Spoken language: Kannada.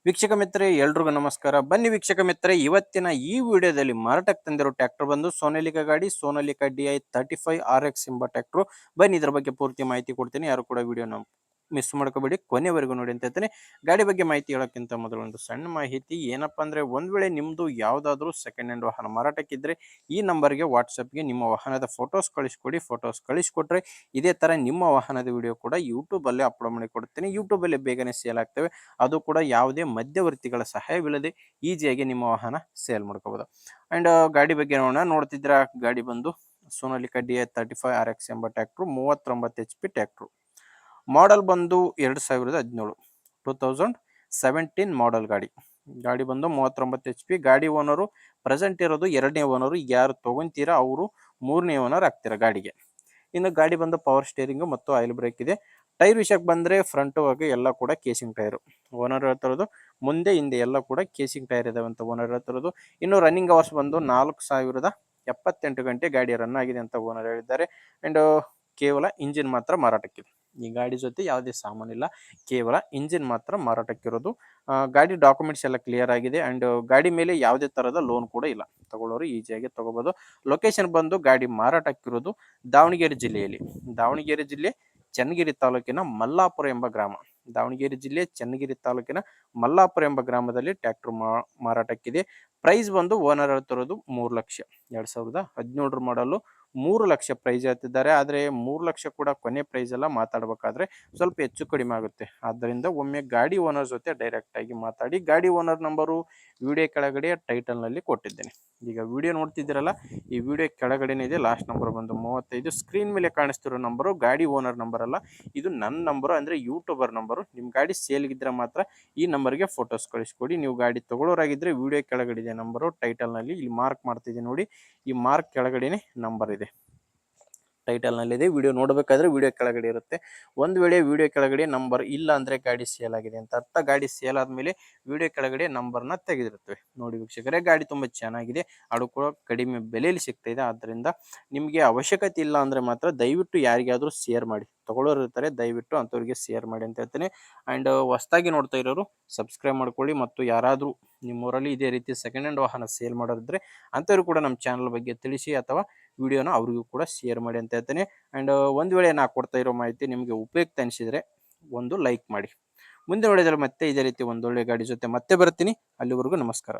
ವೀಕ್ಷಕ ಮಿತ್ರರೇ ಎಲ್ರಿಗೂ ನಮಸ್ಕಾರ. ಬನ್ನಿ ವೀಕ್ಷಕ ಮಿತ್ರರೇ, ಇವತ್ತಿನ ಈ ವಿಡಿಯೋದಲ್ಲಿ ಮಾರಾಟಕ್ಕೆ ತಂದಿರೋ ಟ್ರ್ಯಾಕ್ಟರ್ ಬಂದು ಸೋನಾಲಿಕಾ ಗಾಡಿ ಸೋನಾಲಿಕಾ DI 35 RX ಎಂಬ ಟ್ರ್ಯಾಕ್ಟರ್. ಬನ್ನಿ ಇದರ ಬಗ್ಗೆ ಪೂರ್ತಿ ಮಾಹಿತಿ ಕೊಡ್ತೀನಿ. ಯಾರು ಕೂಡ ವಿಡಿಯೋನ ಮಿಸ್ ಮಾಡ್ಕೋಬೇಡಿ, ಕೊನೆವರೆಗೂ ನೋಡಿ ಅಂತ ಹೇಳ್ತೇನೆ. ಗಾಡಿ ಬಗ್ಗೆ ಮಾಹಿತಿ ಹೇಳೋಕ್ಕಿಂತ ಮೊದಲು ಒಂದು ಸಣ್ಣ ಮಾಹಿತಿ ಏನಪ್ಪಾ ಅಂದ್ರೆ, ಒಂದ್ ವೇಳೆ ನಿಮ್ದು ಯಾವ್ದಾದ್ರು ಸೆಕೆಂಡ್ ಹ್ಯಾಂಡ್ ವಾಹನ ಮಾರಾಟಕ್ಕಿದ್ರೆ ಈ ನಂಬರ್ಗೆ ವಾಟ್ಸಪ್ಗೆ ನಿಮ್ಮ ವಾಹನದ ಫೋಟೋಸ್ ಕಳಿಸ್ಕೊಡಿ. ಫೋಟೋಸ್ ಕಳಿಸ್ಕೊಟ್ರೆ ಇದೇ ತರ ನಿಮ್ಮ ವಾಹನದ ವಿಡಿಯೋ ಕೂಡ ಯೂಟ್ಯೂಬ್ ಅಲ್ಲಿ ಅಪ್ಲೋಡ್ ಮಾಡಿ ಕೊಡ್ತೀನಿ. ಯೂಟ್ಯೂಬ್ ಅಲ್ಲಿ ಬೇಗನೆ ಸೇಲ್ ಆಗ್ತವೆ. ಅದು ಕೂಡ ಯಾವುದೇ ಮಧ್ಯವರ್ತಿಗಳ ಸಹಾಯವಿಲ್ಲದೆ ಈಸಿಯಾಗಿ ನಿಮ್ಮ ವಾಹನ ಸೇಲ್ ಮಾಡ್ಕೋಬಹುದು. ಅಂಡ್ ಗಾಡಿ ಬಗ್ಗೆ ನೋಡ್ತಿದ್ರ, ಗಾಡಿ ಬಂದು ಸೋನಾಲಿಕಾ DI 35 RX ಎಂಬ ಟ್ರ್ಯಾಕ್ಟರ್, 39 HP ಟ್ರ್ಯಾಕ್ಟರ್. ಮಾಡೆಲ್ ಬಂದು 2017 2017 ಮಾಡೆಲ್ ಗಾಡಿ. ಗಾಡಿ ಬಂದು 39 HP. ಗಾಡಿ ಓನರು ಪ್ರೆಸೆಂಟ್ ಇರೋದು ಎರಡನೇ ಓನರು. ಯಾರು ತಗೊಂತೀರಾ ಅವರು ಮೂರನೇ ಓನರ್ ಆಗ್ತೀರಾ ಗಾಡಿಗೆ. ಇನ್ನು ಗಾಡಿ ಬಂದು ಪವರ್ ಸ್ಟೇರಿಂಗ್ ಮತ್ತು ಆಯಿಲ್ ಬ್ರೇಕ್ ಇದೆ. ಟೈರ್ ವಿಷಯಕ್ಕೆ ಬಂದ್ರೆ ಫ್ರಂಟ್ ಆಗಿ ಎಲ್ಲ ಕೂಡ ಕೇಸಿಂಗ್ ಟೈರ್. ಓನರ್ ಹೇಳ್ತಿರೋದು ಮುಂದೆ ಹಿಂದೆ ಎಲ್ಲ ಕೂಡ ಕೇಸಿಂಗ್ ಟೈರ್ ಇದಾವೆ ಅಂತ ಓನರ್ ಹೇಳ್ತಿರೋದು. ಇನ್ನು ರನ್ನಿಂಗ್ ಅವರ್ಸ್ ಬಂದು 4078 ಗಂಟೆ ಗಾಡಿ ರನ್ ಆಗಿದೆ ಅಂತ ಓನರ್ ಹೇಳಿದ್ದಾರೆ. ಅಂಡ್ ಕೇವಲ ಇಂಜಿನ್ ಮಾತ್ರ ಮಾರಾಟಕ್ಕಿದೆ. ಈ ಗಾಡಿ ಜೊತೆ ಯಾವುದೇ ಸಾಮಾನಿಲ್ಲ, ಕೇವಲ ಇಂಜಿನ್ ಮಾತ್ರ ಮಾರಾಟಕ್ಕಿರೋದು. ಗಾಡಿ ಡಾಕ್ಯುಮೆಂಟ್ಸ್ ಎಲ್ಲ ಕ್ಲಿಯರ್ ಆಗಿದೆ. ಅಂಡ್ ಗಾಡಿ ಮೇಲೆ ಯಾವುದೇ ತರಹದ ಲೋನ್ ಕೂಡ ಇಲ್ಲ. ತಗೊಳ್ಳೋರು ಈಸಿಯಾಗಿ ತಗೋಬಹುದು. ಲೊಕೇಶನ್ ಬಂದು ಗಾಡಿ ಮಾರಾಟಕ್ಕಿರೋದು ದಾವಣಗೆರೆ ಜಿಲ್ಲೆಯಲ್ಲಿ. ದಾವಣಗೆರೆ ಜಿಲ್ಲೆ ಚನ್ನಗಿರಿ ತಾಲೂಕಿನ ಮಲ್ಲಾಪುರ ಎಂಬ ಗ್ರಾಮ. ದಾವಣಗೆರೆ ಜಿಲ್ಲೆ ಚನ್ನಗಿರಿ ತಾಲೂಕಿನ ಮಲ್ಲಾಪುರ ಎಂಬ ಗ್ರಾಮದಲ್ಲಿ ಟ್ರ್ಯಾಕ್ಟರ್ ಮಾರಾಟಕ್ಕಿದೆ. ಪ್ರೈಸ್ ಬಂದು ಓನರ್ ಹೇಳ್ತಿರೋದು 3 ಲಕ್ಷ. 2017 ಮಾಡಲು 3 ಲಕ್ಷ ಪ್ರೈಸ್ ಹೇಳ್ತಿದ್ದಾರೆ. ಆದರೆ 3 ಲಕ್ಷ ಕೂಡ ಕೊನೆ ಪ್ರೈಸ್ ಎಲ್ಲ ಮಾತಾಡಬೇಕಾದ್ರೆ ಸ್ವಲ್ಪ ಹೆಚ್ಚು ಕಡಿಮೆ ಆಗುತ್ತೆ. ಆದ್ದರಿಂದ ಒಮ್ಮೆ ಗಾಡಿ ಓನರ್ ಜೊತೆ ಡೈರೆಕ್ಟ್ ಆಗಿ ಮಾತಾಡಿ. ಗಾಡಿ ಓನರ್ ನಂಬರು ವಿಡಿಯೋ ಕೆಳಗಡೆ ಟೈಟಲ್ ನಲ್ಲಿ ಕೊಟ್ಟಿದ್ದೇನೆ. ಈಗ ವಿಡಿಯೋ ನೋಡ್ತಿದ್ದೀರಲ್ಲ, ಈ ವಿಡಿಯೋ ಕೆಳಗಡೆನೇ ಇದೆ. ಲಾಸ್ಟ್ ನಂಬರ್ ಬಂದು 35. ಸ್ಕ್ರೀನ್ ಮೇಲೆ ಕಾಣಿಸ್ತಿರೋ ನಂಬರು ಗಾಡಿ ಓನರ್ ನಂಬರ್ ಅಲ್ಲ, ಇದು ನನ್ನ ನಂಬರು, ಅಂದ್ರೆ ಯೂಟ್ಯೂಬರ್ ನಂಬರು. ನಿಮ್ಮ ಗಾಡಿ ಸೇಲ್ಗಿದ್ರೆ ಮಾತ್ರ ಈ ನಂಬರ್ಗೆ ಫೋಟೋಸ್ ಕಳಿಸ್ಕೊಡಿ. ನೀವು ಗಾಡಿ ತಗೊಳ್ಳೋರಾಗಿದ್ರೆ ವಿಡಿಯೋ ಕೆಳಗಡೆ ಇದೆ ನಂಬರು, ಟೈಟಲ್ ನಲ್ಲಿ ಇಲ್ಲಿ ಮಾರ್ಕ್ ಮಾಡ್ತಿದ್ದೀನಿ ನೋಡಿ. ಈ ಮಾರ್ಕ್ ಕೆಳಗಡೆನೆ ನಂಬರ್ ಇದೆ, ಟೈಟಲ್ ನಲ್ಲಿದೆ. ವಿಡಿಯೋ ನೋಡಬೇಕಾದ್ರೆ ವಿಡಿಯೋ ಕೆಳಗಡೆ ಇರುತ್ತೆ. ಒಂದು ವೇಳೆ ವಿಡಿಯೋ ಕೆಳಗಡೆ ನಂಬರ್ ಇಲ್ಲ ಅಂದ್ರೆ ಗಾಡಿ ಸೇಲ್ ಆಗಿದೆ ಅಂತ ಅರ್ಥ. ಗಾಡಿ ಸೇಲ್ ಆದ್ಮೇಲೆ ವಿಡಿಯೋ ಕೆಳಗಡೆ ನಂಬರ್ನ ತೆಗೆದಿರುತ್ತವೆ ನೋಡಿ ವೀಕ್ಷಕರೇ. ಗಾಡಿ ತುಂಬಾ ಚೆನ್ನಾಗಿದೆ, ಅದು ಕೂಡ ಕಡಿಮೆ ಬೆಲೆಯಲ್ಲಿ ಸಿಗ್ತಾ ಇದೆ. ಆದ್ದರಿಂದ ನಿಮಗೆ ಅವಶ್ಯಕತೆ ಇಲ್ಲ ಅಂದ್ರೆ ಮಾತ್ರ ದಯವಿಟ್ಟು ಯಾರಿಗಾದ್ರೂ ಶೇರ್ ಮಾಡಿ. ತಗೊಳ್ಳೋರು ಇರ್ತಾರೆ, ದಯವಿಟ್ಟು ಅಂಥವ್ರಿಗೆ ಶೇರ್ ಮಾಡಿ ಅಂತ ಹೇಳ್ತೇನೆ. ಅಂಡ್ ಹೊಸದಾಗಿ ನೋಡ್ತಾ ಇರೋರು ಸಬ್ಸ್ಕ್ರೈಬ್ ಮಾಡ್ಕೊಳ್ಳಿ. ಮತ್ತು ಯಾರಾದರೂ ನಿಮ್ಮೂರಲ್ಲಿ ಇದೇ ರೀತಿ ಸೆಕೆಂಡ್ ಹ್ಯಾಂಡ್ ವಾಹನ ಸೇಲ್ ಮಾಡೋರಿದ್ರೆ ಅಂಥವ್ರು ಕೂಡ ನಮ್ಮ ಚಾನಲ್ ಬಗ್ಗೆ ತಿಳಿಸಿ, ಅಥವಾ ವಿಡಿಯೋನ ಅವ್ರಿಗೂ ಕೂಡ ಶೇರ್ ಮಾಡಿ ಅಂತ ಹೇಳ್ತೇನೆ. ಅಂಡ್ ಒಂದು ವೇಳೆ ನಾ ಕೊಡ್ತಾ ಇರೋ ಮಾಹಿತಿ ನಿಮಗೆ ಉಪಯುಕ್ತ ಅನಿಸಿದ್ರೆ ಒಂದು ಲೈಕ್ ಮಾಡಿ. ಮುಂದೆ ನೋಡಿದ್ರೆ ಮತ್ತೆ ಇದೇ ರೀತಿ ಒಂದೊಳ್ಳೆ ಗಾಡಿ ಜೊತೆ ಮತ್ತೆ ಬರ್ತೀನಿ. ಅಲ್ಲಿವರೆಗೂ ನಮಸ್ಕಾರ.